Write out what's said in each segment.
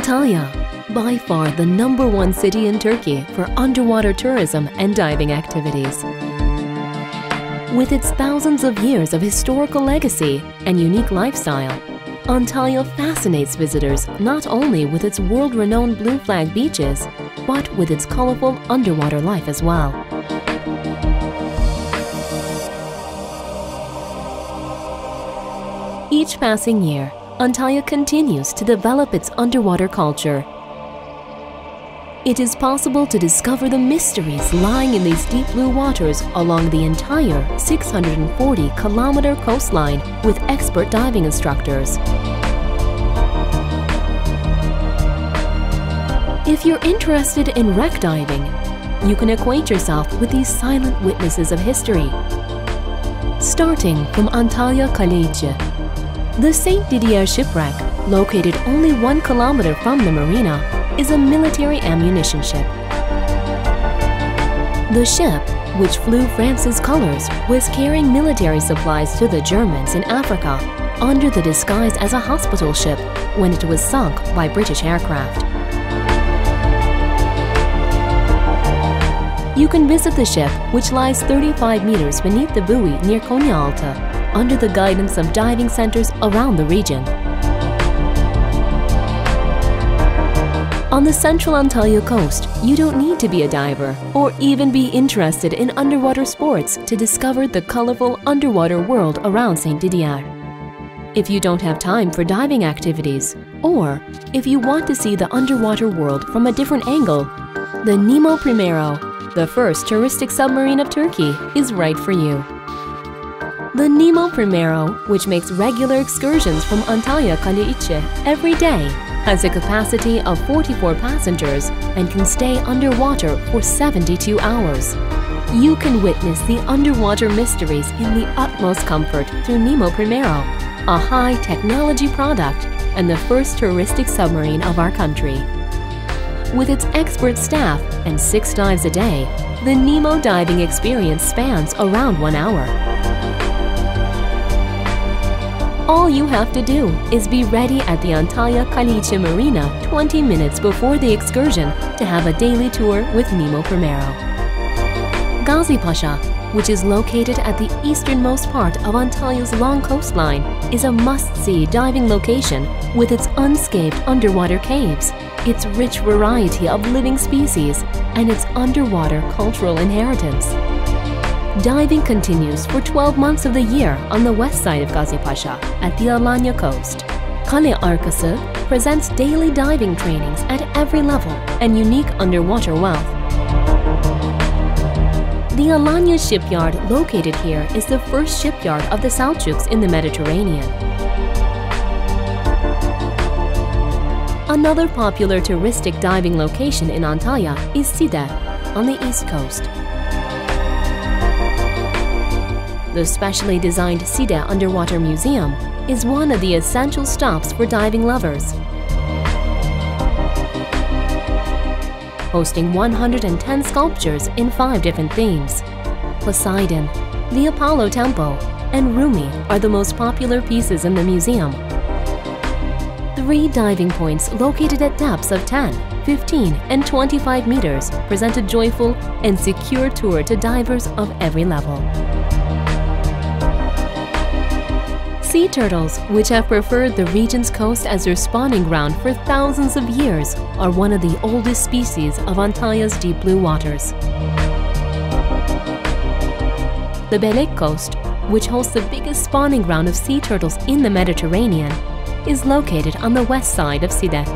Antalya, by far the #1 city in Turkey for underwater tourism and diving activities. With its thousands of years of historical legacy and unique lifestyle, Antalya fascinates visitors not only with its world-renowned blue flag beaches, but with its colorful underwater life as well. Each passing year, Antalya continues to develop its underwater culture. It is possible to discover the mysteries lying in these deep blue waters along the entire 640-kilometer coastline with expert diving instructors. If you're interested in wreck diving, you can acquaint yourself with these silent witnesses of history. Starting from Antalya Kale-içi, the St. Didier shipwreck, located only 1 kilometer from the marina, is a military ammunition ship. The ship, which flew France's colors, was carrying military supplies to the Germans in Africa under the disguise as a hospital ship when it was sunk by British aircraft. You can visit the ship, which lies 35 meters beneath the buoy near Konyaaltı, under the guidance of diving centers around the region. On the central Antalya coast, you don't need to be a diver or even be interested in underwater sports to discover the colorful underwater world around St. Didier. If you don't have time for diving activities, or if you want to see the underwater world from a different angle, the Nemo Primero, the first touristic submarine of Turkey, is right for you. The Nemo Primero, which makes regular excursions from Antalya Kale-içi every day, has a capacity of 44 passengers and can stay underwater for 72 hours. You can witness the underwater mysteries in the utmost comfort through Nemo Primero, a high-technology product and the first touristic submarine of our country. With its expert staff and 6 dives a day, the Nemo diving experience spans around 1 hour. All you have to do is be ready at the Antalya Kale-içi Marina 20 minutes before the excursion to have a daily tour with Nemo Primero. Gazipaşa, which is located at the easternmost part of Antalya's long coastline, is a must-see diving location with its unscaped underwater caves, its rich variety of living species, and its underwater cultural inheritance. Diving continues for 12 months of the year on the west side of Gazipaşa at the Alanya coast. Kale Arkası presents daily diving trainings at every level and unique underwater wealth. The Alanya shipyard located here is the first shipyard of the Selçuks in the Mediterranean. Another popular touristic diving location in Antalya is Side, on the east coast. The specially designed Side Underwater Museum is one of the essential stops for diving lovers. Hosting 110 sculptures in 5 different themes. Poseidon, the Apollo Temple, and Rumi are the most popular pieces in the museum. 3 diving points located at depths of 10, 15, and 25 meters present a joyful and secure tour to divers of every level. Sea turtles, which have preferred the region's coast as their spawning ground for thousands of years, are one of the oldest species of Antalya's deep blue waters. The Belek Coast, which hosts the biggest spawning ground of sea turtles in the Mediterranean, is located on the west side of Side.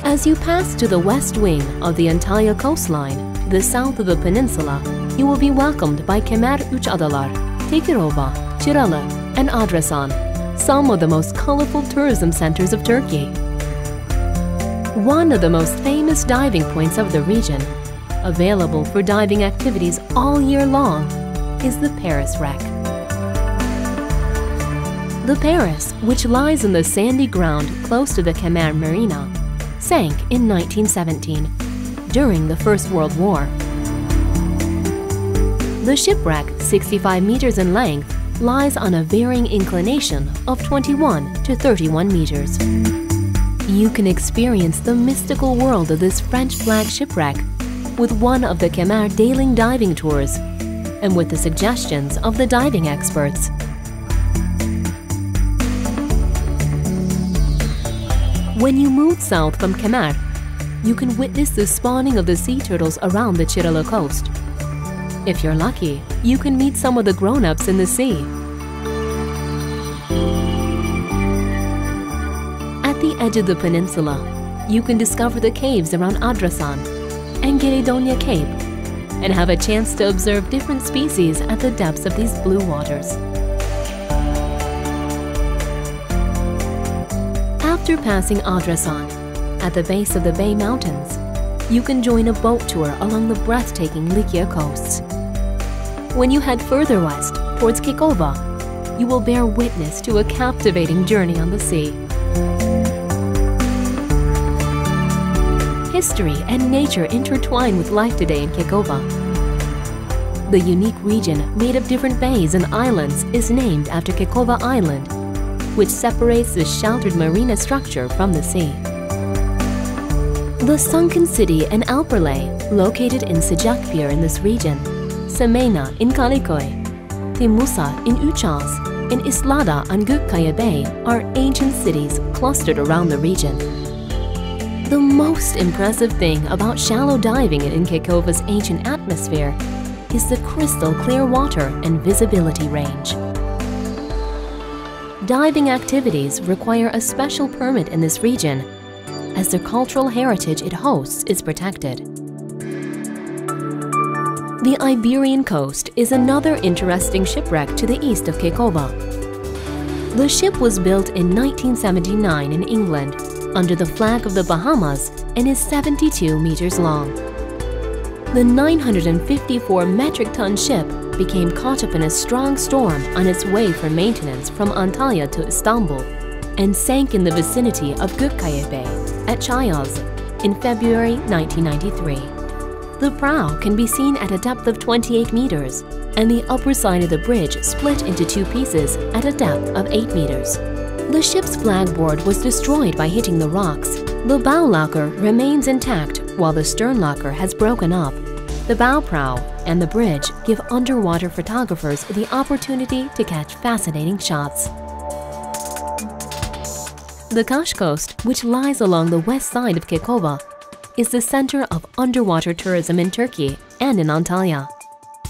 As you pass to the west wing of the Antalya coastline, the south of the peninsula, you will be welcomed by Kemer Üç Adalar, Tekirova, Çıralı, and Adrasan, some of the most colorful tourism centers of Turkey. One of the most famous diving points of the region, available for diving activities all year long, is the Paris Wreck. The Paris, which lies in the sandy ground close to the Kemer Marina, sank in 1917, during the First World War. The shipwreck, 65 meters in length, lies on a varying inclination of 21 to 31 meters. You can experience the mystical world of this French flag shipwreck with one of the Khmer daily diving tours and with the suggestions of the diving experts. When you move south from Khmer, you can witness the spawning of the sea turtles around the Karaloğlu coast. If you're lucky, you can meet some of the grown-ups in the sea. At the edge of the peninsula, you can discover the caves around Adrasan and Geridonia Cape and have a chance to observe different species at the depths of these blue waters. After passing Adrasan, at the base of the Bay Mountains, you can join a boat tour along the breathtaking Likya coasts. When you head further west, towards Kekova, you will bear witness to a captivating journey on the sea. History and nature intertwine with life today in Kekova. The unique region made of different bays and islands is named after Kekova Island, which separates the sheltered marina structure from the sea. The sunken city and Alperlay, located in Sıcakpınar in this region, Semena in Kalikoy, Timusa in Uchaz, and Islada on Gökkaya Bay are ancient cities clustered around the region. The most impressive thing about shallow diving in Kekova's ancient atmosphere is the crystal clear water and visibility range. Diving activities require a special permit in this region, as the cultural heritage it hosts is protected. The Iberian coast is another interesting shipwreck to the east of Kekova. The ship was built in 1979 in England under the flag of the Bahamas and is 72 meters long. The 954 metric ton ship became caught up in a strong storm on its way for maintenance from Antalya to Istanbul and sank in the vicinity of Gökkaya Bay at Çayaz in February 1993. The prow can be seen at a depth of 28 meters, and the upper side of the bridge split into two pieces at a depth of 8 meters. The ship's flagboard was destroyed by hitting the rocks. The bow locker remains intact while the stern locker has broken up. The bow prow and the bridge give underwater photographers the opportunity to catch fascinating shots. The Kaş coast, which lies along the west side of Kekova, is the center of underwater tourism in Turkey and in Antalya.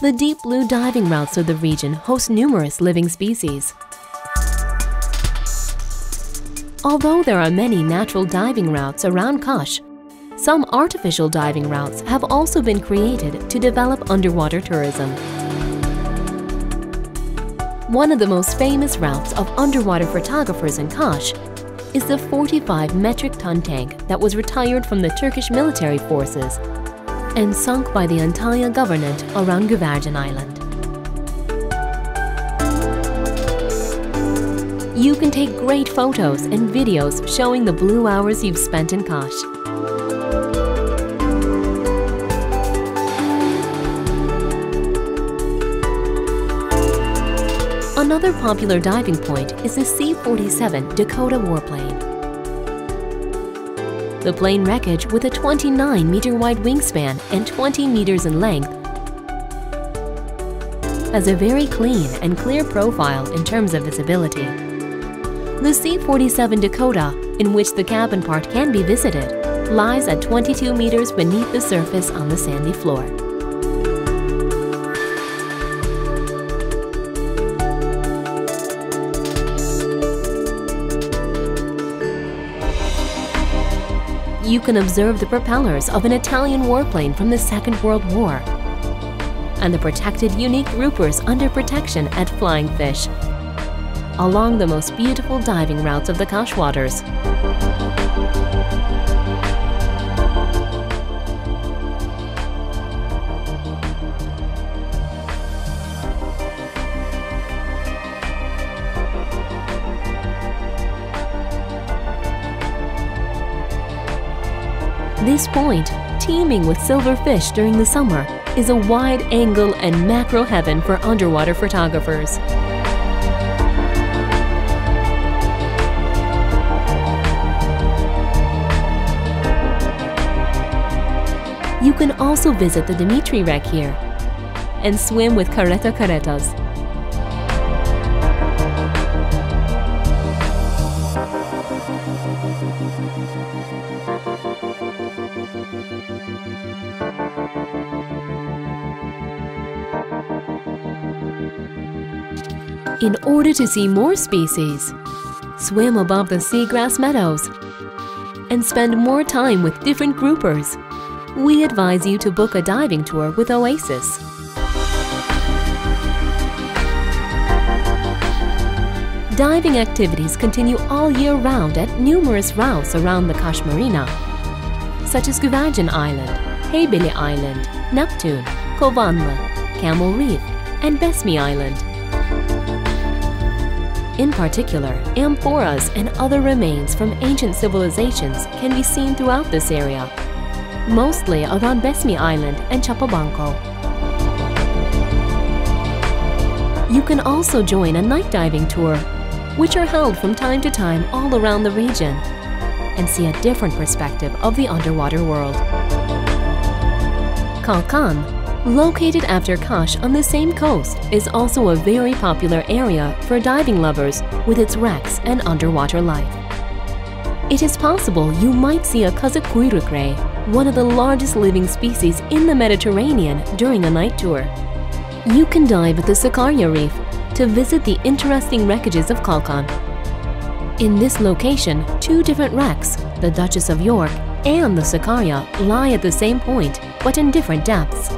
The deep blue diving routes of the region host numerous living species. Although there are many natural diving routes around Kaş, some artificial diving routes have also been created to develop underwater tourism. One of the most famous routes of underwater photographers in Kaş is the 45 metric ton tank that was retired from the Turkish military forces and sunk by the Antalya government around Güvercin Island. You can take great photos and videos showing the blue hours you've spent in Kaş. Another popular diving point is the C-47 Dakota warplane. The plane wreckage, with a 29-meter wide wingspan and 20 meters in length, has a very clean and clear profile in terms of visibility. The C-47 Dakota, in which the cabin part can be visited, lies at 22 meters beneath the surface on the sandy floor. You can observe the propellers of an Italian warplane from the Second World War and the protected unique groupers under protection at Flying Fish along the most beautiful diving routes of the Kaş waters. This point, teeming with silverfish during the summer, is a wide-angle and macro heaven for underwater photographers. You can also visit the Dimitri Wreck here and swim with karetas. In order to see more species, swim above the seagrass meadows, and spend more time with different groupers, we advise you to book a diving tour with Oasis. Diving activities continue all year round at numerous routes around the Kashmarina, such as Güvercin Island, Heybeli Island, Neptune, Kovanlı, Camel Reef, and Besmi Island. In particular, amphoras and other remains from ancient civilizations can be seen throughout this area, mostly around Besmi Island and Chapabanco. You can also join a night diving tour, which are held from time to time all around the region, and see a different perspective of the underwater world. Kalkan, located after Kaş on the same coast, is also a very popular area for diving lovers with its wrecks and underwater life. It is possible you might see a kazık kuyruk ray, one of the largest living species in the Mediterranean, during a night tour. You can dive at the Sakarya Reef to visit the interesting wreckages of Kalkan. In this location, two different wrecks, the Duchess of York and the Sakarya, lie at the same point but in different depths.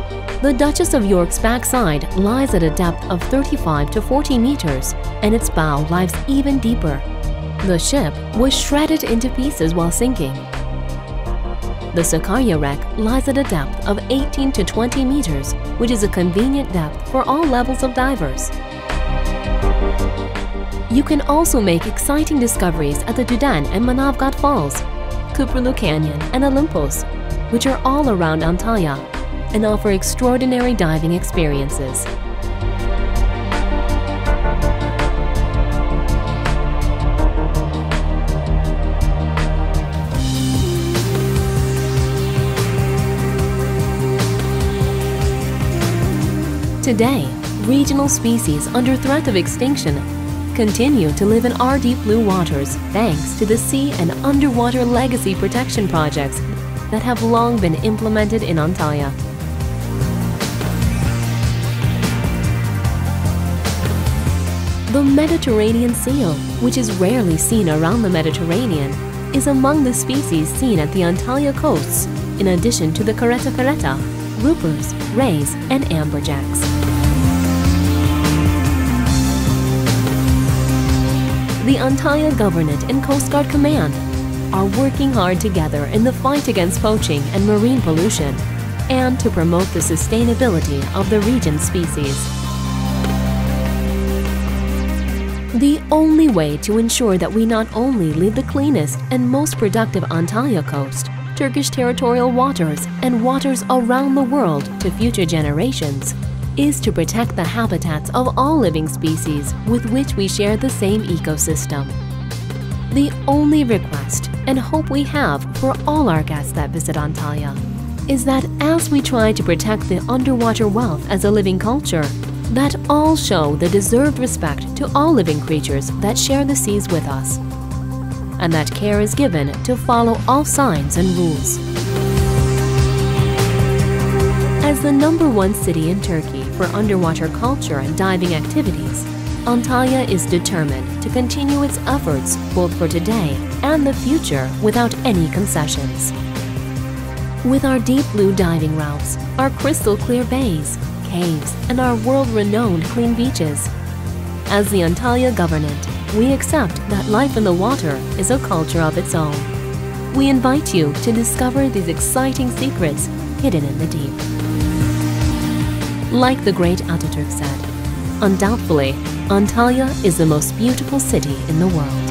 The Duchess of York's backside lies at a depth of 35 to 40 meters, and its bow lies even deeper. The ship was shredded into pieces while sinking. The Sakarya wreck lies at a depth of 18 to 20 meters, which is a convenient depth for all levels of divers. You can also make exciting discoveries at the Dudan and Manavgat Falls, Köprülü Canyon, and Olympos, which are all around Antalya, and offer extraordinary diving experiences. Today, regional species under threat of extinction continue to live in our deep blue waters thanks to the sea and underwater legacy protection projects that have long been implemented in Antalya. The Mediterranean seal, which is rarely seen around the Mediterranean, is among the species seen at the Antalya coasts, in addition to the kareta, groupers, rays, and amberjacks. The Antalya Government and Coast Guard Command are working hard together in the fight against poaching and marine pollution, and to promote the sustainability of the region's species. The only way to ensure that we not only leave the cleanest and most productive Antalya coast, Turkish territorial waters, and waters around the world to future generations is to protect the habitats of all living species with which we share the same ecosystem. The only request and hope we have for all our guests that visit Antalya is that as we try to protect the underwater wealth as a living culture, that all show the deserved respect to all living creatures that share the seas with us, and that care is given to follow all signs and rules. As the #1 city in Turkey for underwater culture and diving activities, Antalya is determined to continue its efforts both for today and the future without any concessions. With our deep blue diving routes, our crystal clear bays, caves, and our world-renowned clean beaches, as the Antalya government, we accept that life in the water is a culture of its own. We invite you to discover these exciting secrets hidden in the deep. Like the great Atatürk said, undoubtedly, Antalya is the most beautiful city in the world.